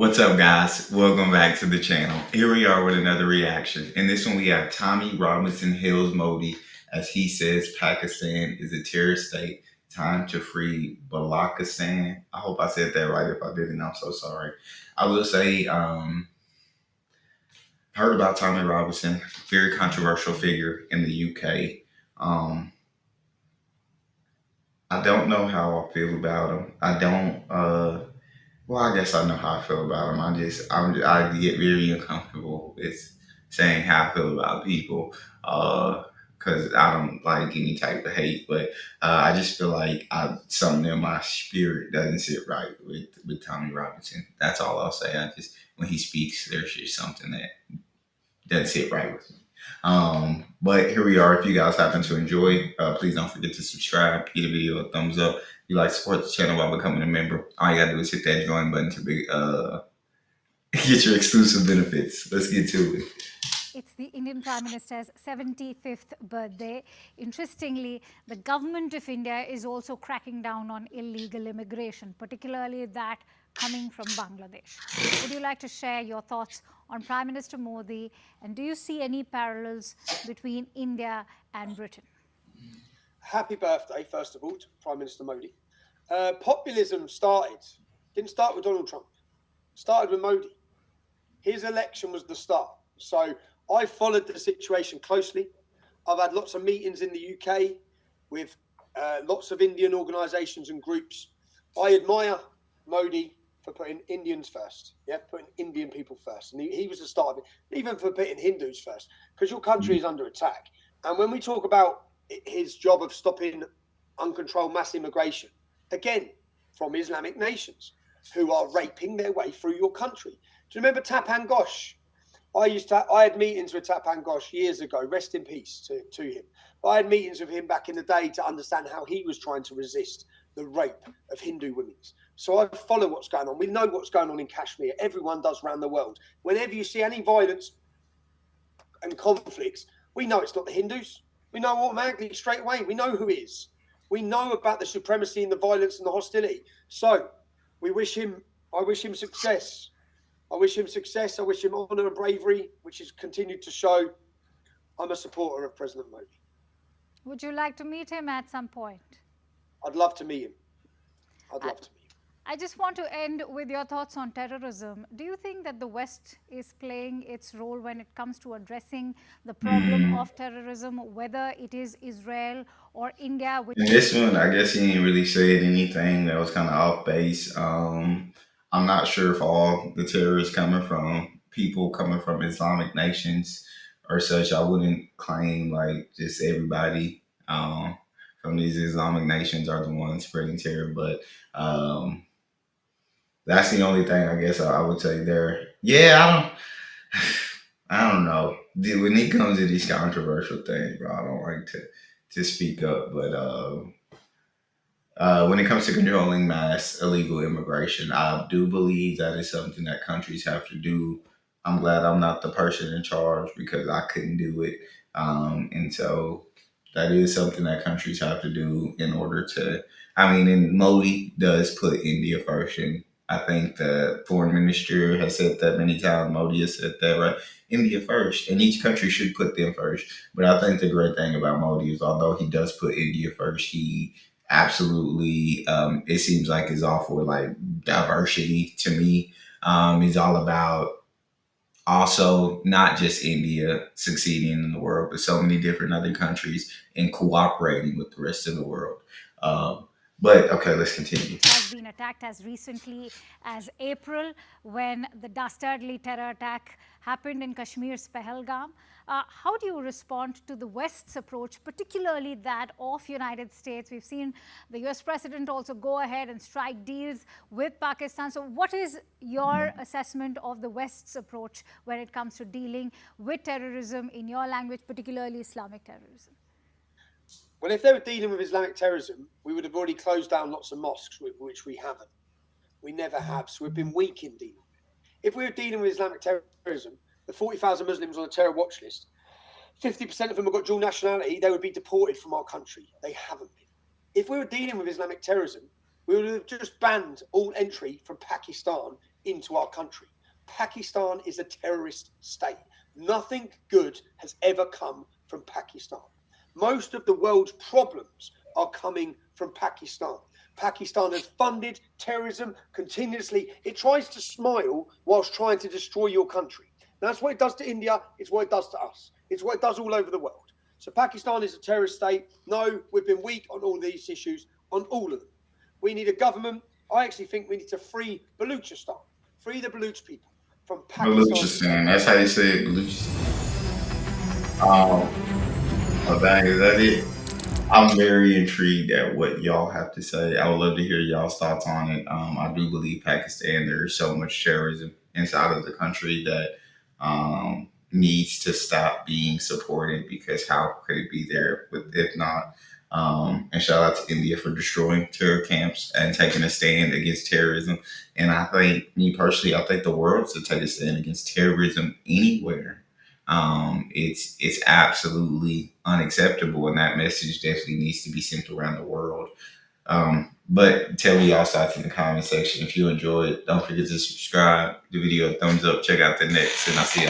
What's up, guys? Welcome back to the channel. Here we are with another reaction. In this one, we have Tommy Robinson Hills Modi as he says Pakistan is a terrorist state. Time to free Balochistan. I hope I said that right. If I didn't, I'm so sorry. I will say, heard about Tommy Robinson, very controversial figure in the UK. Um, I don't know how I feel about him. I don't. Well, I guess I know how I feel about him. I get very uncomfortable with saying how I feel about people, because I don't like any type of hate. But I just feel like something in my spirit doesn't sit right with Tommy Robinson. That's all I'll say. I just when he speaks, there's just something that doesn't sit right with me. But here we are. If you guys happen to enjoy, please don't forget to subscribe, give the video a thumbs up. If you like support the channel by becoming a member, all you gotta do is hit that join button to get your exclusive benefits. Let's get to it. It's the Indian Prime Minister's 75th birthday. Interestingly, the government of India is also cracking down on illegal immigration, particularly that coming from Bangladesh. Would you like to share your thoughts on Prime Minister Modi, and do you see any parallels between India and Britain? Happy birthday, first of all, to Prime Minister Modi. Populism didn't start with Donald Trump, started with Modi. His election was the start. So I followed the situation closely. I've had lots of meetings in the UK with lots of Indian organisations and groups. I admire Modi for putting Indians first, putting Indian people first. And he was the start of it, even for putting Hindus first, because your country is under attack. And when we talk about his job of stopping uncontrolled mass immigration, again, from Islamic nations who are raping their way through your country. Do you remember Tapan Ghosh? I had meetings with Tapan Ghosh years ago, rest in peace to him. But I had meetings with him back in the day to understand how he was trying to resist the rape of Hindu women. So I follow what's going on. We know what's going on in Kashmir. Everyone does around the world. Whenever you see any violence and conflicts, we know it's not the Hindus. We know automatically straight away. We know who it is. We know about the supremacy and the violence and the hostility. So I wish him success. I wish him success. I wish him honour and bravery, which he's continued to show. I'm a supporter of President Modi. Would you like to meet him at some point? I'd love to meet him. I'd love to meet him. I just want to end with your thoughts on terrorism. Do you think that the West is playing its role when it comes to addressing the problem of terrorism, whether it is Israel or India? In this one, I guess he ain't really said anything that was kind of off base. I'm not sure if all the terrorists coming from people coming from Islamic nations or such. I wouldn't claim like just everybody from these Islamic nations are the ones spreading terror, but um, that's the only thing I guess I would say there. Yeah, I don't know. When it comes to these controversial things, bro, I don't like to speak up, but when it comes to controlling mass illegal immigration, I do believe that is something that countries have to do. I'm glad I'm not the person in charge because I couldn't do it. And so that is something that countries have to do in order to. I mean, and Modi does put India first. And I think the foreign minister has said that many times. Modi has said that, right? India first. And each country should put them first. But I think the great thing about Modi is although he does put India first, he absolutely it seems like is all for like diversity to me. He's all about also not just India succeeding in the world, but so many different other countries and cooperating with the rest of the world. um, but okay, let's continue. Has been attacked as recently as April when the dastardly terror attack happened in Kashmir's Pahalgam. How do you respond to the West's approach, particularly that of United States? We've seen the US president also go ahead and strike deals with Pakistan. So what is your assessment of the West's approach when it comes to dealing with terrorism, in your language, particularly Islamic terrorism? Well, if they were dealing with Islamic terrorism, we would have already closed down lots of mosques, which we haven't. We never have. So we've been weak in dealing with it. If we were dealing with Islamic terrorism, the 40,000 Muslims on the terror watch list, 50% of them have got dual nationality, they would be deported from our country. They haven't been. If we were dealing with Islamic terrorism, we would have just banned all entry from Pakistan into our country. Pakistan is a terrorist state. Nothing good has ever come from Pakistan. Most of the world's problems are coming from Pakistan. Pakistan has funded terrorism continuously. It tries to smile whilst trying to destroy your country. That's what it does to India. It's what it does to us. It's what it does all over the world. So Pakistan is a terrorist state. No, we've been weak on all these issues, on all of them. We need a government. I actually think we need to free Balochistan, free the Baloch people from Pakistan's Balochistan. terror. That's how you say it, Balochistan. Um, oh, dang, is that it? I'm very intrigued at what y'all have to say. I would love to hear y'all's thoughts on it. I do believe Pakistan, there's so much terrorism inside of the country that needs to stop being supported because how could it be there if not? And shout out to India for destroying terror camps and taking a stand against terrorism. And I think, me personally, I think the world should take a stand against terrorism anywhere. It's absolutely unacceptable, and that message definitely needs to be sent around the world. But tell me y'all thoughts in the comment section. If you enjoyed, don't forget to subscribe, the video a thumbs up, check out the next, and I'll see you.